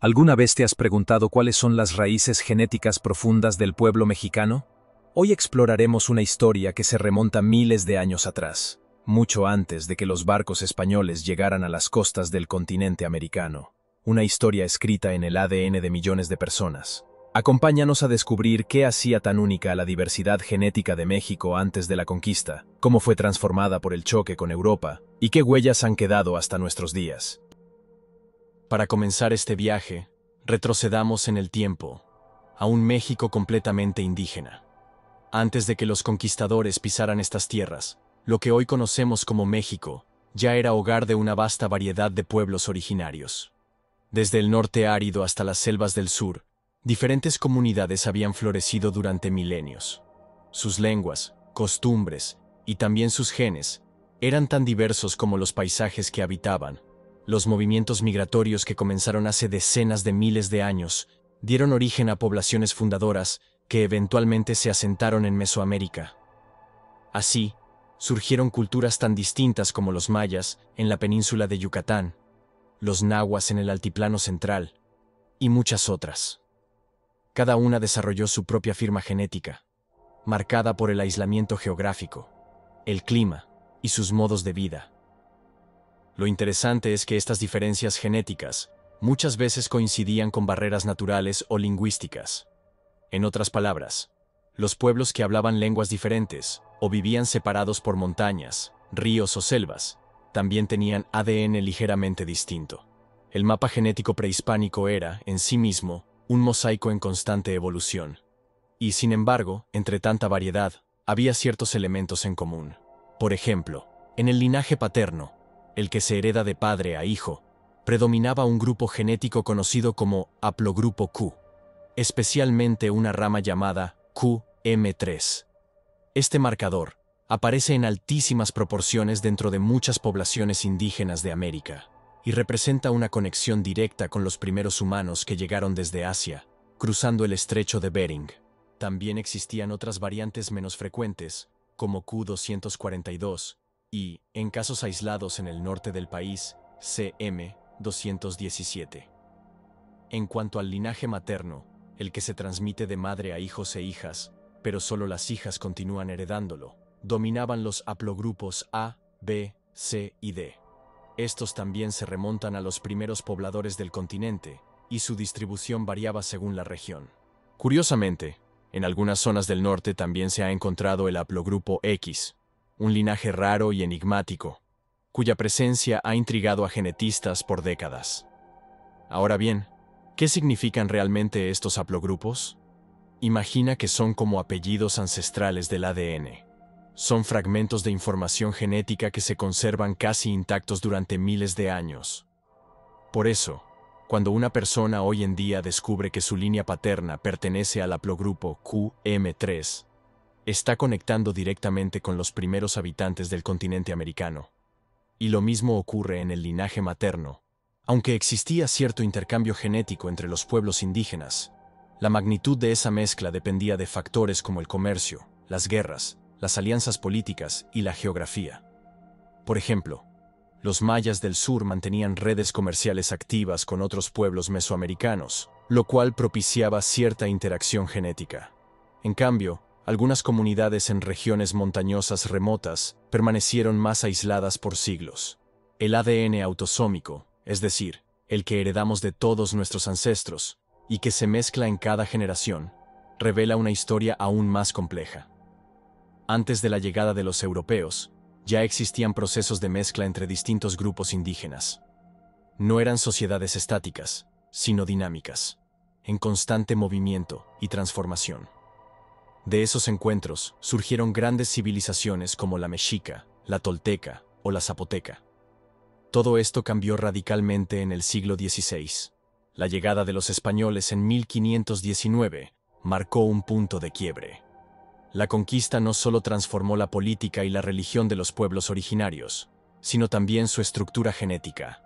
¿Alguna vez te has preguntado cuáles son las raíces genéticas profundas del pueblo mexicano? Hoy exploraremos una historia que se remonta miles de años atrás, mucho antes de que los barcos españoles llegaran a las costas del continente americano. Una historia escrita en el ADN de millones de personas. Acompáñanos a descubrir qué hacía tan única a la diversidad genética de México antes de la conquista, cómo fue transformada por el choque con Europa y qué huellas han quedado hasta nuestros días. Para comenzar este viaje, retrocedamos en el tiempo, a un México completamente indígena. Antes de que los conquistadores pisaran estas tierras, lo que hoy conocemos como México ya era hogar de una vasta variedad de pueblos originarios. Desde el norte árido hasta las selvas del sur, diferentes comunidades habían florecido durante milenios. Sus lenguas, costumbres y también sus genes eran tan diversos como los paisajes que habitaban. Los movimientos migratorios que comenzaron hace decenas de miles de años dieron origen a poblaciones fundadoras que eventualmente se asentaron en Mesoamérica. Así, surgieron culturas tan distintas como los mayas en la península de Yucatán, los nahuas en el altiplano central y muchas otras. Cada una desarrolló su propia firma genética, marcada por el aislamiento geográfico, el clima y sus modos de vida. Lo interesante es que estas diferencias genéticas muchas veces coincidían con barreras naturales o lingüísticas. En otras palabras, los pueblos que hablaban lenguas diferentes o vivían separados por montañas, ríos o selvas, también tenían ADN ligeramente distinto. El mapa genético prehispánico era, en sí mismo, un mosaico en constante evolución. Y, sin embargo, entre tanta variedad, había ciertos elementos en común. Por ejemplo, en el linaje paterno, el que se hereda de padre a hijo, predominaba un grupo genético conocido como haplogrupo Q, especialmente una rama llamada QM3. Este marcador aparece en altísimas proporciones dentro de muchas poblaciones indígenas de América y representa una conexión directa con los primeros humanos que llegaron desde Asia, cruzando el estrecho de Bering. También existían otras variantes menos frecuentes, como Q242, y, en casos aislados en el norte del país, CM217. En cuanto al linaje materno, el que se transmite de madre a hijos e hijas, pero solo las hijas continúan heredándolo, dominaban los haplogrupos A, B, C y D. Estos también se remontan a los primeros pobladores del continente, y su distribución variaba según la región. Curiosamente, en algunas zonas del norte también se ha encontrado el haplogrupo X, un linaje raro y enigmático, cuya presencia ha intrigado a genetistas por décadas. Ahora bien, ¿qué significan realmente estos haplogrupos? Imagina que son como apellidos ancestrales del ADN. Son fragmentos de información genética que se conservan casi intactos durante miles de años. Por eso, cuando una persona hoy en día descubre que su línea paterna pertenece al haplogrupo QM3, está conectando directamente con los primeros habitantes del continente americano. Y lo mismo ocurre en el linaje materno. Aunque existía cierto intercambio genético entre los pueblos indígenas, la magnitud de esa mezcla dependía de factores como el comercio, las guerras, las alianzas políticas y la geografía. Por ejemplo, los mayas del sur mantenían redes comerciales activas con otros pueblos mesoamericanos, lo cual propiciaba cierta interacción genética. En cambio, algunas comunidades en regiones montañosas remotas permanecieron más aisladas por siglos. El ADN autosómico, es decir, el que heredamos de todos nuestros ancestros, y que se mezcla en cada generación, revela una historia aún más compleja. Antes de la llegada de los europeos, ya existían procesos de mezcla entre distintos grupos indígenas. No eran sociedades estáticas, sino dinámicas, en constante movimiento y transformación. De esos encuentros surgieron grandes civilizaciones como la mexica, la tolteca o la zapoteca. Todo esto cambió radicalmente en el siglo XVI. La llegada de los españoles en 1519 marcó un punto de quiebre. La conquista no solo transformó la política y la religión de los pueblos originarios, sino también su estructura genética.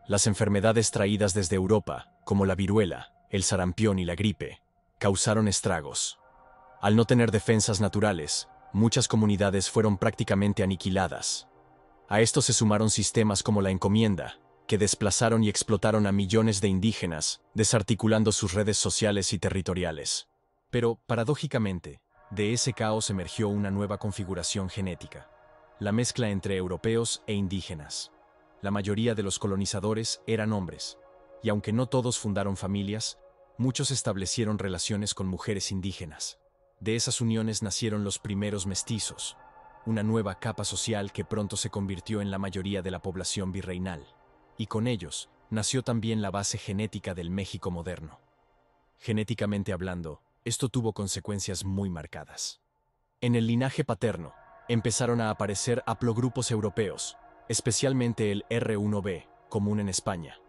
Las enfermedades traídas desde Europa, como la viruela, el sarampión y la gripe, causaron estragos. Al no tener defensas naturales, muchas comunidades fueron prácticamente aniquiladas. A esto se sumaron sistemas como la encomienda, que desplazaron y explotaron a millones de indígenas, desarticulando sus redes sociales y territoriales. Pero, paradójicamente, de ese caos emergió una nueva configuración genética: la mezcla entre europeos e indígenas. La mayoría de los colonizadores eran hombres, y aunque no todos fundaron familias, muchos establecieron relaciones con mujeres indígenas. De esas uniones nacieron los primeros mestizos, una nueva capa social que pronto se convirtió en la mayoría de la población virreinal. Y con ellos, nació también la base genética del México moderno. Genéticamente hablando, esto tuvo consecuencias muy marcadas. En el linaje paterno, empezaron a aparecer haplogrupos europeos, especialmente el R1b, común en España.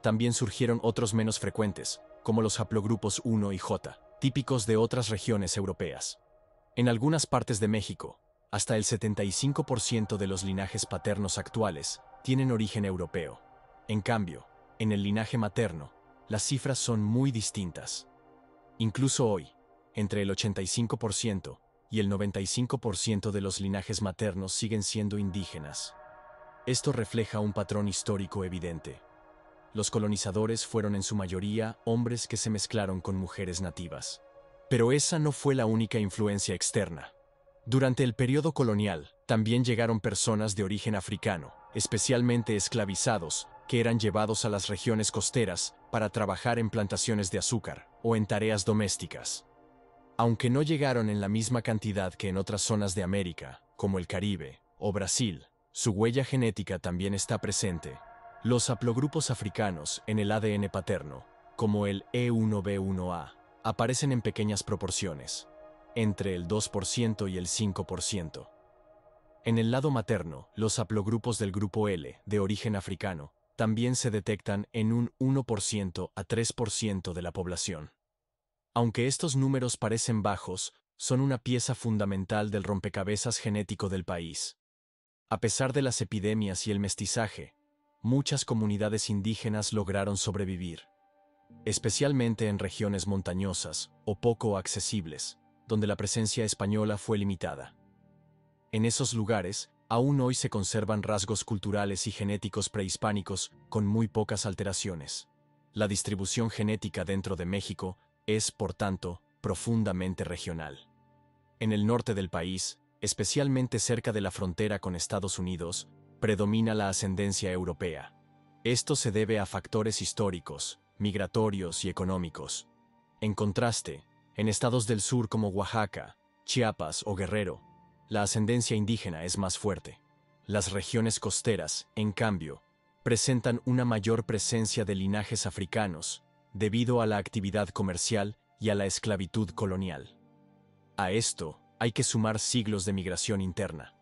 También surgieron otros menos frecuentes, como los haplogrupos 1 y J, típicos de otras regiones europeas. En algunas partes de México, hasta el 75% de los linajes paternos actuales tienen origen europeo. En cambio, en el linaje materno, las cifras son muy distintas. Incluso hoy, entre el 85% y el 95% de los linajes maternos siguen siendo indígenas. Esto refleja un patrón histórico evidente. Los colonizadores fueron en su mayoría hombres que se mezclaron con mujeres nativas. Pero esa no fue la única influencia externa. Durante el periodo colonial, también llegaron personas de origen africano, especialmente esclavizados, que eran llevados a las regiones costeras para trabajar en plantaciones de azúcar o en tareas domésticas. Aunque no llegaron en la misma cantidad que en otras zonas de América, como el Caribe o Brasil, su huella genética también está presente. Los haplogrupos africanos en el ADN paterno, como el E1B1A, aparecen en pequeñas proporciones, entre el 2% y el 5%. En el lado materno, los haplogrupos del grupo L, de origen africano, también se detectan en un 1% a 3% de la población. Aunque estos números parecen bajos, son una pieza fundamental del rompecabezas genético del país. A pesar de las epidemias y el mestizaje, muchas comunidades indígenas lograron sobrevivir, especialmente en regiones montañosas o poco accesibles, donde la presencia española fue limitada. En esos lugares, aún hoy se conservan rasgos culturales y genéticos prehispánicos con muy pocas alteraciones. La distribución genética dentro de México es, por tanto, profundamente regional. En el norte del país, especialmente cerca de la frontera con Estados Unidos, predomina la ascendencia europea. Esto se debe a factores históricos, migratorios y económicos. En contraste, en estados del sur como Oaxaca, Chiapas o Guerrero, la ascendencia indígena es más fuerte. Las regiones costeras, en cambio, presentan una mayor presencia de linajes africanos debido a la actividad comercial y a la esclavitud colonial. A esto hay que sumar siglos de migración interna,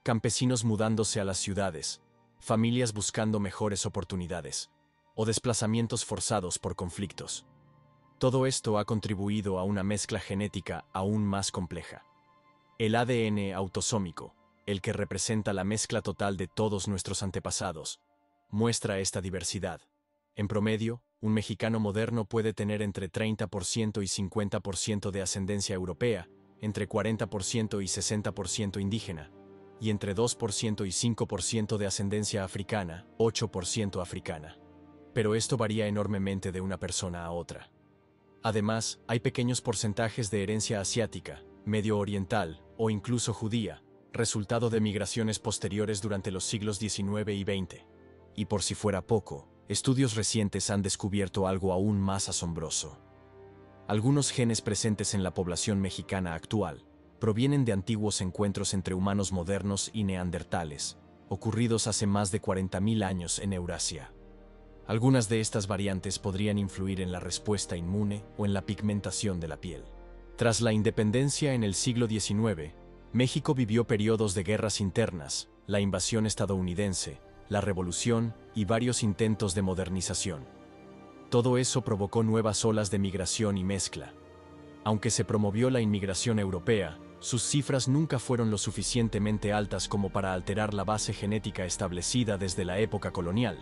campesinos mudándose a las ciudades, familias buscando mejores oportunidades, o desplazamientos forzados por conflictos. Todo esto ha contribuido a una mezcla genética aún más compleja. El ADN autosómico, el que representa la mezcla total de todos nuestros antepasados, muestra esta diversidad. En promedio, un mexicano moderno puede tener entre 30% y 50% de ascendencia europea, entre 40% y 60% indígena, y entre 2% y 5% de ascendencia africana, 8% africana. Pero esto varía enormemente de una persona a otra. Además, hay pequeños porcentajes de herencia asiática, medio oriental o incluso judía, resultado de migraciones posteriores durante los siglos XIX y XX. Y por si fuera poco, estudios recientes han descubierto algo aún más asombroso. Algunos genes presentes en la población mexicana actual provienen de antiguos encuentros entre humanos modernos y neandertales, ocurridos hace más de 40.000 años en Eurasia. Algunas de estas variantes podrían influir en la respuesta inmune o en la pigmentación de la piel. Tras la independencia en el siglo XIX, México vivió periodos de guerras internas, la invasión estadounidense, la revolución y varios intentos de modernización. Todo eso provocó nuevas olas de migración y mezcla. Aunque se promovió la inmigración europea, sus cifras nunca fueron lo suficientemente altas como para alterar la base genética establecida desde la época colonial.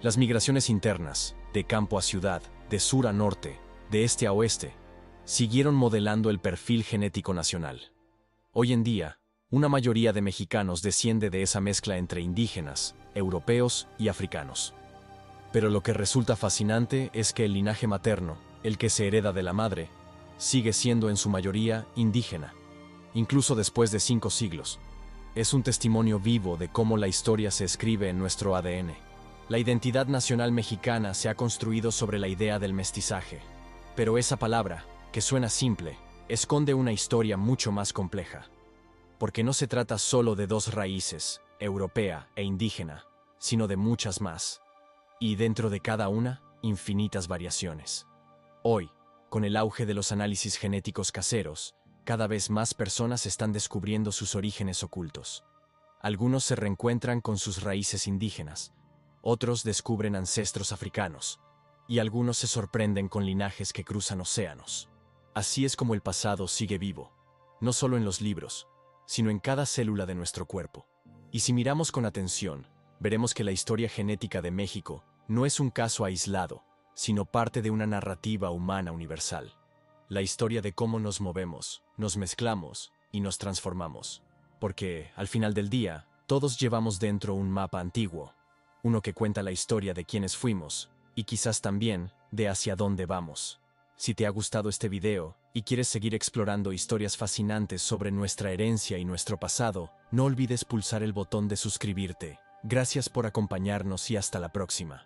Las migraciones internas, de campo a ciudad, de sur a norte, de este a oeste, siguieron modelando el perfil genético nacional. Hoy en día, una mayoría de mexicanos desciende de esa mezcla entre indígenas, europeos y africanos. Pero lo que resulta fascinante es que el linaje materno, el que se hereda de la madre, sigue siendo en su mayoría indígena, incluso después de 5 siglos. Es un testimonio vivo de cómo la historia se escribe en nuestro ADN. La identidad nacional mexicana se ha construido sobre la idea del mestizaje. Pero esa palabra, que suena simple, esconde una historia mucho más compleja. Porque no se trata solo de 2 raíces, europea e indígena, sino de muchas más. Y dentro de cada una, infinitas variaciones. Hoy, con el auge de los análisis genéticos caseros, cada vez más personas están descubriendo sus orígenes ocultos. Algunos se reencuentran con sus raíces indígenas, otros descubren ancestros africanos, y algunos se sorprenden con linajes que cruzan océanos. Así es como el pasado sigue vivo, no solo en los libros, sino en cada célula de nuestro cuerpo. Y si miramos con atención, veremos que la historia genética de México no es un caso aislado, sino parte de una narrativa humana universal. La historia de cómo nos movemos, nos mezclamos y nos transformamos. Porque, al final del día, todos llevamos dentro un mapa antiguo, uno que cuenta la historia de quiénes fuimos, y quizás también de hacia dónde vamos. Si te ha gustado este video y quieres seguir explorando historias fascinantes sobre nuestra herencia y nuestro pasado, no olvides pulsar el botón de suscribirte. Gracias por acompañarnos y hasta la próxima.